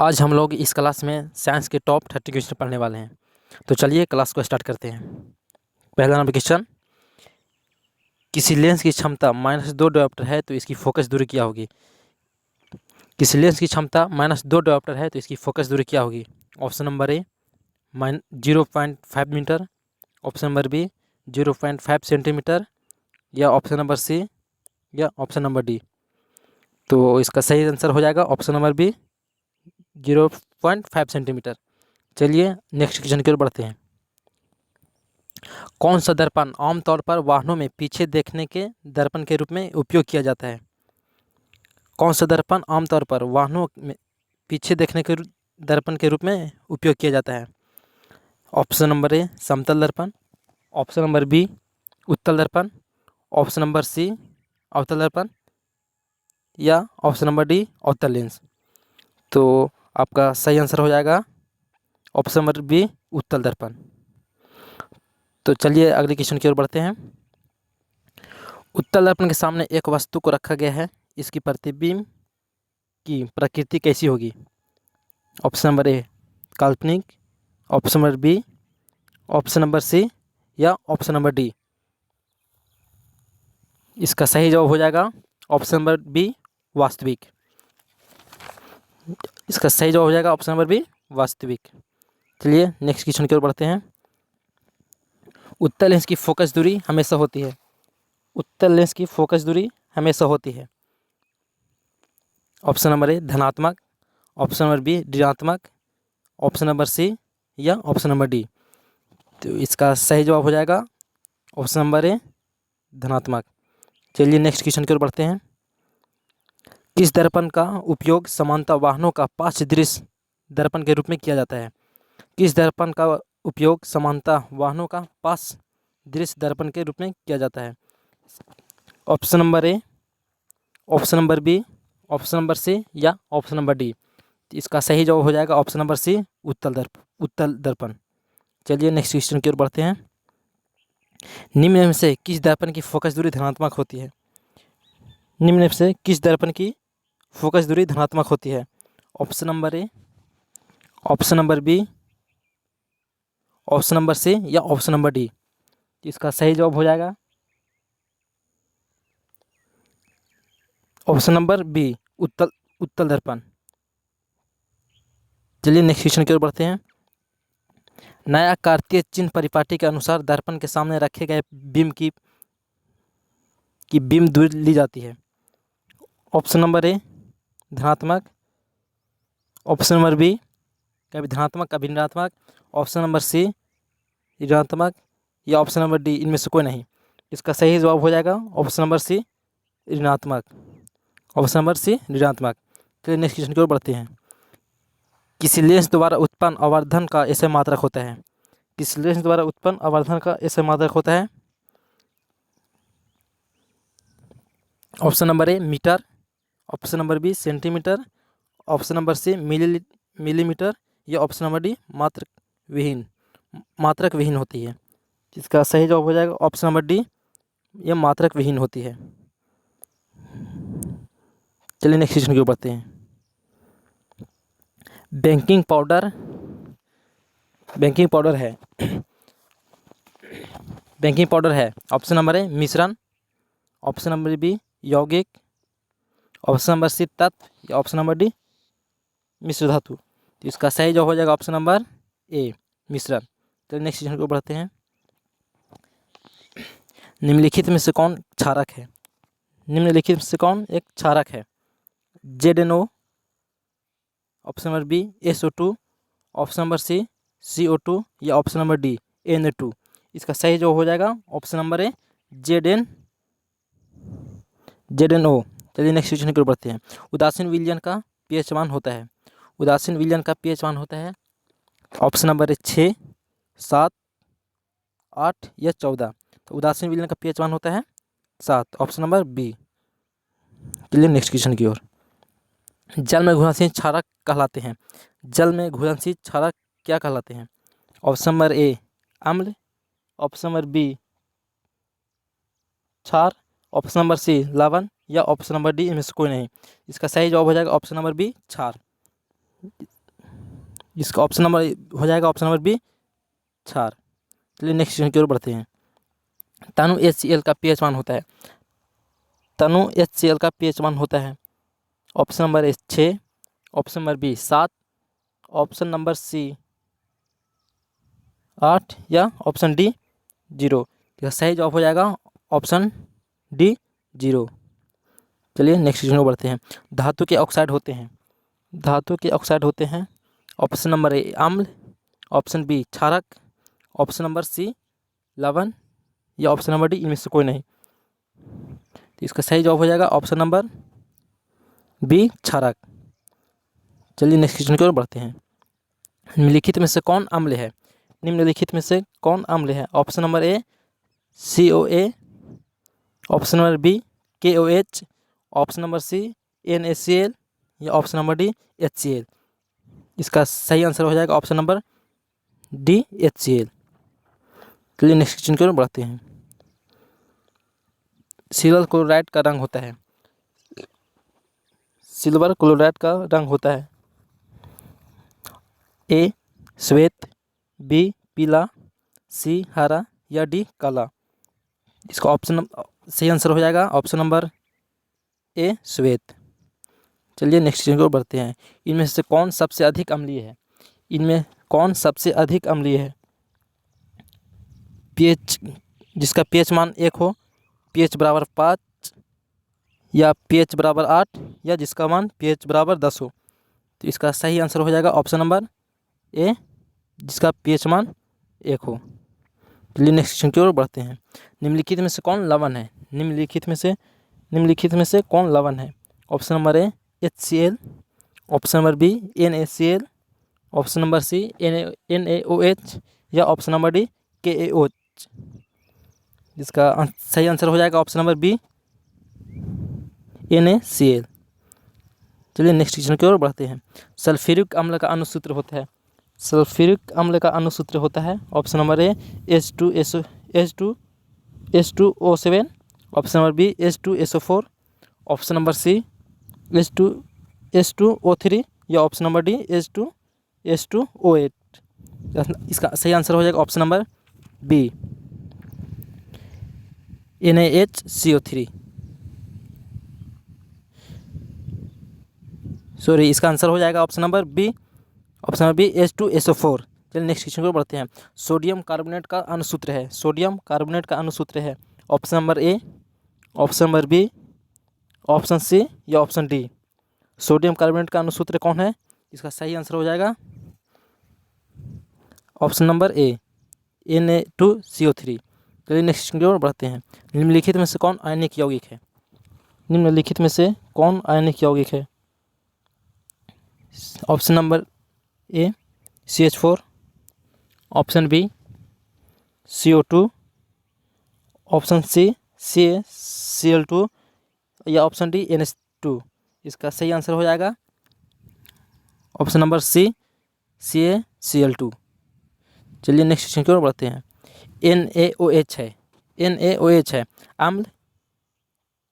आज हम लोग इस क्लास में साइंस के टॉप 30 क्वेश्चन पढ़ने वाले हैं। तो चलिए क्लास को स्टार्ट करते हैं। पहला नंबर क्वेश्चन, किसी लेंस की क्षमता -2 डायोप्टर है तो इसकी फोकस दूरी क्या होगी? किसी लेंस की क्षमता -2 डायोप्टर है तो इसकी फोकस दूरी क्या होगी? Option number A 0.5 metre, option number B 0.5 centimetre, या ऑप्शन नंबर सी, या ऑप्शन नंबर डी। तो इसका सही आंसर हो जाएगा ऑप्शन नंबर बी 0.5 सेंटीमीटर। चलिए नेक्स्ट क्वेश्चन की ओर बढ़ते हैं। कौन सा दर्पण आमतौर पर वाहनों में पीछे देखने के दर्पण के रूप में उपयोग किया जाता है? कौन सा दर्पण आमतौर पर वाहनों में पीछे देखने के दर्पण के रूप में उपयोग किया जाता है? ऑप्शन नंबर ए समतल दर्पण, ऑप्शन नंबर बी उत्तल दर्पण, ऑप्शन नंबर सी अवतल दर्पण, या ऑप्शन नंबर डी अवतल लेंस। तो आपका सही आंसर हो जाएगा ऑप्शन नंबर बी उत्तल दर्पण। तो चलिए अगले क्वेश्चन की ओर बढ़ते हैं। उत्तल दर्पण के सामने एक वस्तु को रखा गया है, इसकी प्रतिबिंब की प्रकृति कैसी होगी? ऑप्शन नंबर ए काल्पनिक, option number B, option number C, या ऑप्शन नंबर डी। इसका सही जवाब हो जाएगा ऑप्शन नंबर बी वास्तविक। इसका सही जवाब हो जाएगा ऑप्शन नंबर बी वास्तविक। चलिए नेक्स्ट क्वेश्चन की ओर बढ़ते हैं। उत्तल लेंस की फोकस दूरी हमेशा होती है। उत्तल लेंस की फोकस दूरी हमेशा होती है। ऑप्शन नंबर ए धनात्मक, ऑप्शन नंबर बी ऋणात्मक, ऑप्शन नंबर सी, या ऑप्शन नंबर डी। तो इसका सही जवाब हो जाएगा ऑप्शन नंबर ए धनात्मक। चलिए नेक्स्ट क्वेश्चन की ओर बढ़ते हैं। किस दर्पण का उपयोग समानता वाहनों का पार्श्व दृश्य दर्पण के रूप में किया जाता है? किस दर्पण का उपयोग समानता वाहनों का पार्श्व दृश्य दर्पण के रूप में किया जाता है? Option number A, option number B, option number C, या ऑप्शन नंबर डी। इसका सही जवाब हो जाएगा ऑप्शन नंबर सी उत्तल दर्पण। चलिए नेक्स्ट क्वेश्चन की ओर बढ़ते हैं। निम्न में से किस दर्पण की फोकस दूरी धनात्मक होती है? निम्न में से किस दर्पण की फोकस दूरी धनात्मक होती है? Option number A, option number B, option number C, या ऑप्शन नंबर डी। इसका सही जवाब हो जाएगा ऑप्शन नंबर बी उत्तल दर्पण। चलिए नेक्स्ट क्वेश्चन की ओर बढ़ते हैं। नया कार्तीय चिन्ह परिपाटी के अनुसार दर्पण के सामने रखे गए बिंब की बिंब दूरी ली जाती है। ऑप्शन नंबर ए धनात्मक, ऑप्शन नंबर बी कभी धनात्मक कभी ऋणात्मक, ऑप्शन नंबर सी ऋणात्मक, या ऑप्शन नंबर डी इनमें से कोई नहीं। इसका सही जवाब हो जाएगा ऑप्शन नंबर सी ऋणात्मक। ऑप्शन नंबर सी ऋणात्मक। चलिए नेक्स्ट क्वेश्चन की ओर बढ़ते हैं। किसी लेंस द्वारा उत्पन्न आवर्धन का ऐसे मात्रक होता है? किस लेंस द्वारा उत्पन्न आवर्धन का ऐसे मात्रक होता है? Option number A metre, option number B centimetre, option number C millimetre, या ऑप्शन नंबर डी मात्रक विहीन होती है। इसका सही जवाब हो जाएगा ऑप्शन नंबर डी, यह मात्रक विहीन होती है। चलिए नेक्स्ट क्वेश्चन की ओर बढ़ते हैं। बेकिंग पाउडर है बेकिंग पाउडर है। ऑप्शन नंबर ए मिश्रण, ऑप्शन नंबर बी यौगिक, ऑप्शन नंबर सी तत्व, या ऑप्शन नंबर डी मिश्र धातु। तो इसका सही जवाब हो जाएगा ऑप्शन नंबर ए मिश्रण। तो नेक्स्ट क्वेश्चन को बढ़ते हैं। निम्नलिखित में से कौन क्षारक है? निम्नलिखित में से कौन एक क्षारक है? ZnO, option number B SO2, option number C CO2, या ऑप्शन नंबर डी Na2। इसका सही जवाब हो जाएगा ऑप्शन नंबर ए ZnO। चलिए नेक्स्ट क्वेश्चन की ओर बढ़ते हैं। उदासीन विलयन का pH मान होता है। उदासीन विलयन का pH मान होता है ऑप्शन नंबर ए 6, 7, 8, या 14। तो उदासीन विलयन का pH मान होता है 7, ऑप्शन नंबर बी। चलिए नेक्स्ट क्वेश्चन की ओर। जल में घुलनशील क्षारक कहलाते हैं। जल में घुलनशील क्षारक क्या कहलाते हैं? ऑप्शन नंबर ए अम्ल, ऑप्शन नंबर बी क्षार, ऑप्शन नंबर सी लवण, या ऑप्शन नंबर डी इनमें से कोई नहीं। इसका सही जवाब हो जाएगा ऑप्शन नंबर बी क्षार। इसका ऑप्शन नंबर हो जाएगा ऑप्शन नंबर बी क्षार। चलिए नेक्स्ट क्वेश्चन की ओर बढ़ते हैं। तनु HCl का pH मान होता है, तनु HCl का pH मान होता है option number A 6, option number B 7, option number C 8 या ऑप्शन डी 0। इसका सही जवाब हो जाएगा ऑप्शन डी 0। चलिए नेक्स्ट क्वेश्चन को बढ़ते हैं। धातु के ऑक्साइड होते हैं, धातु के ऑक्साइड होते हैं ऑप्शन नंबर ए अम्ल, ऑप्शन बी क्षारक, ऑप्शन नंबर सी लवण या ऑप्शन नंबर डी इनमें से कोई नहीं। तो इसका सही जवाब हो जाएगा ऑप्शन नंबर बी क्षारक। चलिए नेक्स्ट क्वेश्चन की ओर बढ़ते हैं। निम्नलिखित में से कौन अम्ल है, निम्नलिखित में से कौन अम्ल है? Option number A COA, option number B KOH, option number C NaCl या ऑप्शन नंबर डी HCl। इसका सही आंसर हो जाएगा ऑप्शन नंबर डी HCl। चलिए नेक्स्ट क्वेश्चन की ओर बढ़ते हैं। सिल्वर क्लोराइड का रंग होता है, सिल्वर क्लोराइड का रंग होता है ए श्वेत, बी पीला, सी हरा या डी काला। इसका ऑप्शन सही आंसर हो जाएगा ऑप्शन नंबर ए श्वेत। चलिए नेक्स्ट क्वेश्चन की ओर बढ़ते हैं। इनमें से कौन सबसे अधिक अम्लीय है, इनमें कौन सबसे अधिक अम्लीय है? pH जिसका pH मान 1 हो, pH बराबर 5 या pH बराबर 8 या जिसका मान pH बराबर 10 हो। तो इसका सही आंसर हो जाएगा ऑप्शन नंबर ए जिसका pH मान 1 हो। चलिए नेक्स्ट क्वेश्चन की ओर बढ़ते हैं। निम्नलिखित में से कौन लवण है, निम्नलिखित में से कौन लवण है? Option number A HCl, option number B NaCl, option number C NaOH या ऑप्शन नंबर डी KaOH। जिसका सही आंसर हो जाएगा ऑप्शन नंबर बी NaCl। चलिए नेक्स्ट क्वेश्चन की ओर बढ़ते हैं। सल्फ्यूरिक अम्ल का अणुसूत्र होता है, सल्फ्यूरिक अम्ल का अणुसूत्र होता है option number A H2SO7, option number B H2SO4, option number C H2O3 या ऑप्शन नंबर डी H2SO8। इसका सही आंसर हो जाएगा option number B NaHCO3। Sorry, इसका आंसर हो जाएगा ऑप्शन नंबर बी H2SO4। चलिए नेक्स्ट क्वेश्चन को बढ़ते हैं। सोडियम कार्बोनेट का अणुसूत्र है, सोडियम कार्बोनेट का अणुसूत्र है option number A, option number B, option C या ऑप्शन डी। सोडियम कार्बोनेट का अणुसूत्र कौन है? इसका सही आंसर हो जाएगा ऑप्शन नंबर ए Na2CO3। चलिए नेक्स्ट क्वेश्चन की ओर बढ़ते हैं। निम्नलिखित में से कौन आयनिक यौगिक है, निम्नलिखित में से कौन आयनिक यौगिक है? Option number A CH4, option B CO2, option C CaCl2 या ऑप्शन डी NH2। इसका सही आंसर हो जाएगा ऑप्शन नंबर सी CaCl2। चलिए नेक्स्ट क्वेश्चन की ओर बढ़ते हैं। NaOH है, NaOH है अम्ल,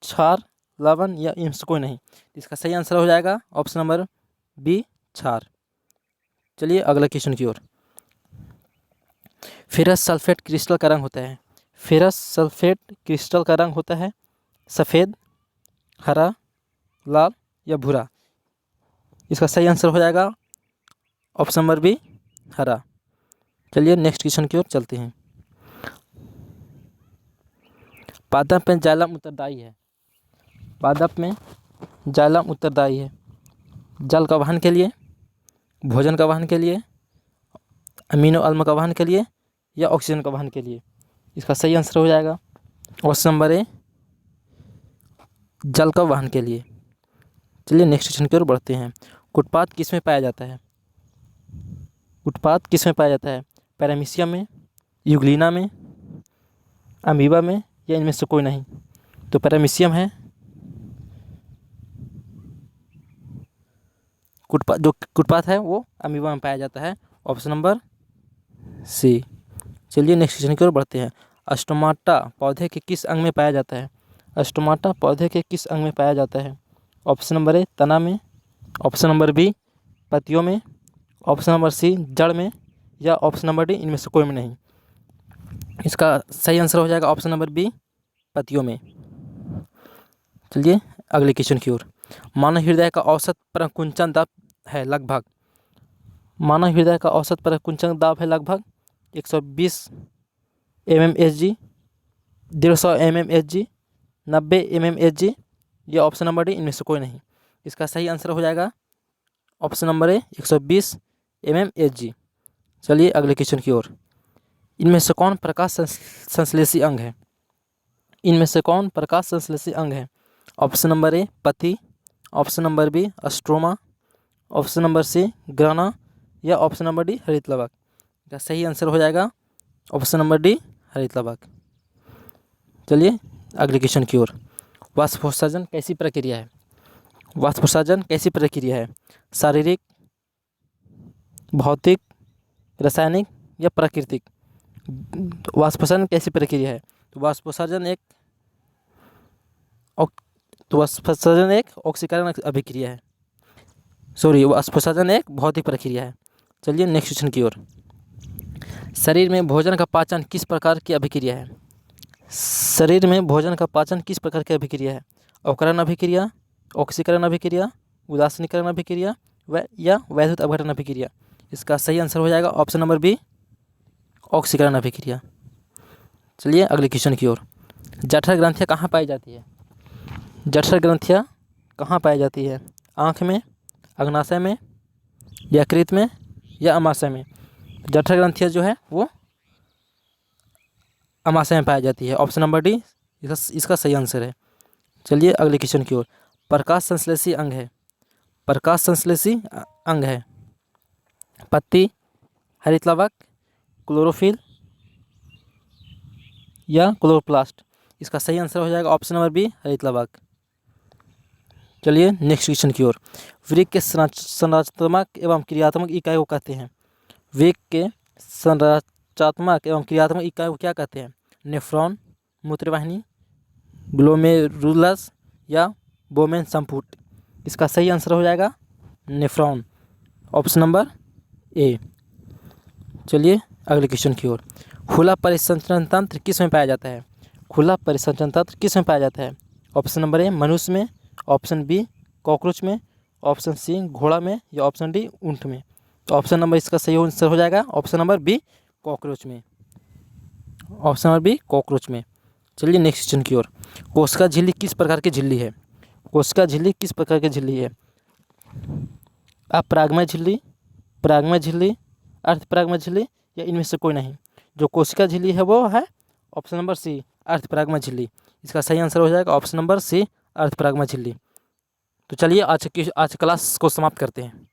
क्षार, लवण या इनमें से कोई नहीं। इसका सही आंसर हो जाएगा ऑप्शन नंबर बी क्षार। चलिए अगला क्वेश्चन की ओर। फेरस सल्फेट क्रिस्टल का रंग होता है, फेरस सल्फेट क्रिस्टल का रंग होता है सफ़ेद, हरा, लाल या भूरा। इसका सही आंसर हो जाएगा ऑप्शन नंबर बी हरा। चलिए नेक्स्ट क्वेश्चन की ओर चलते हैं। पादप में जाइलम उत्तरदायी है, पादप में जाइलम उत्तरदायी है जल का वहन के लिए, भोजन का वहन के लिए, अमीनो अम्ल का वहन के लिए या ऑक्सीजन का वहन के लिए। इसका सही आंसर हो जाएगा ऑप्शन नंबर ए जल का वहन के लिए। चलिए नेक्स्ट क्वेश्चन की ओर बढ़ते हैं। उत्पाद किस में पाया जाता है, उत्पाद किस में पाया जाता है? पैरामीशियम में, यूग्लिना में, अमीबा में या इनमें से कोई नहीं। तो पैरामीशियम है, जो कुटपाथ है वो अमीबा में पाया जाता है ऑप्शन नंबर सी। चलिए नेक्स्ट क्वेश्चन की ओर बढ़ते हैं। अस्टोमाटा पौधे के किस अंग में पाया जाता है, अस्टोमाटा पौधे के किस अंग में पाया जाता है? ऑप्शन नंबर ए तना में, ऑप्शन नंबर बी पत्तियों में, ऑप्शन नंबर सी जड़ में, या ऑप्शन नंबर डी इनमें से कोई में नहीं। इसका सही आंसर हो जाएगा ऑप्शन नंबर बी, पत्तियों में। चलिए अगले क्वेश्चन की ओर। मानव हृदय का औसत प्रकुंचन दाब है लगभग। मानव हृदय का औसत प्रकुंचन दाब है लगभग 120 mmHg, 150 mmHg, 90 mmHg, या ऑप्शन नंबर डी इनमें से कोई नहीं। इसका सही आंसर हो जाएगा ऑप्शन नंबर ए 120 mmHg। चलिए अगले क्वेश्चन की ओर। इनमें से कौन प्रकाश संश्लेषी अंग है? इनमें से कौन प्रकाश संश्लेषी अंग है? ऑप्शन नंबर ए पत्ती, option number B stroma, option number C grana, या ऑप्शन नंबर डी हरित लवक। इसका सही आंसर हो जाएगा ऑप्शन नंबर डी हरित लवक। चलिए अगले क्वेश्चन की ओर। वाष्पोत्सर्जन कैसी प्रक्रिया है? वाष्पोत्सर्जन कैसी प्रक्रिया है? शारीरिक, भौतिक, रासायनिक, या प्राकृतिक? वाष्पोत्सर्जन कैसी प्रक्रिया है? तो वाष्पोत्सर्जन एक ऑक्सीकरण अभिक्रिया है। वाष्पोत्सर्जन एक भौतिक प्रक्रिया है। चलिए नेक्स्ट क्वेश्चन की ओर। शरीर में भोजन का पाचन किस प्रकार की अभिक्रिया है? शरीर में भोजन का पाचन किस प्रकार की अभिक्रिया है? अवकरण अभिक्रिया, ऑक्सीकरण अभिक्रिया, उदासीनीकरण अभिक्रिया, या वैद्युत अपघटन अभिक्रिया? इसका सही आंसर हो जाएगा ऑप्शन नंबर बी, ऑक्सीकरण अभिक्रिया। चलिए अगले क्वेश्चन की ओर। जठर ग्रंथियाँ कहाँ पाई जाती है? जठर ग्रंथियाँ कहाँ पाई जाती है? आँख में, अग्नाशय में, यकृत में, या अमाशय में? जठर ग्रंथियाँ जो है वो अमाशय में पाई जाती है। ऑप्शन नंबर डी इसका सही आंसर है। चलिए अगले क्वेश्चन की ओर। प्रकाश संश्लेषी अंग है। प्रकाश संश्लेषी अंग है पत्ती, हरित लवक, क्लोरोफिल, या क्लोरोप्लास्ट? इसका सही आंसर हो जाएगा ऑप्शन नंबर बी, हरित लवक। चलिए नेक्स्ट क्वेश्चन की ओर। वृक्क के संरचनात्मक एवं क्रियात्मक इकाई को कहते हैं? वृक्क के संरचनात्मक एवं क्रियात्मक इकाई को क्या कहते हैं? नेफ्रॉन, मूत्रवाहिनी, ग्लोमेरुलस, या बोमेन संपुट? इसका सही आंसर हो जाएगा नेफ्रॉन, ऑप्शन नंबर ए। चलिए अगले क्वेश्चन की ओर। खुला परिसंचरण तंत्र किस में पाया जाता है? खुला परिसंचरण तंत्र किस में पाया जाता है? ऑप्शन नंबर ए मनुष्य में, ऑप्शन बी कॉकरोच में, ऑप्शन सी घोड़ा में, या ऑप्शन डी ऊंट में? तो ऑप्शन नंबर इसका सही आंसर हो जाएगा ऑप्शन नंबर बी, कॉकरोच में। ऑप्शन नंबर बी कॉकरोच में। चलिए नेक्स्ट क्वेश्चन की ओर। कोशिका झिल्ली किस प्रकार की झिल्ली है? कोशिका झिल्ली किस प्रकार की झिल्ली है? अपरागमय झिल्ली, परागमय झिल्ली, अर्धपरागमय झिल्ली, या इनमें से कोई नहीं? जो कोशिका झिल्ली है वो है ऑप्शन नंबर सी, अर्धपरागमय झिल्ली। इसका सही आंसर हो जाएगा ऑप्शन नंबर सी, अर्धपरागमय झिल्ली। तो चलिए आज क्लास को समाप्त करते हैं।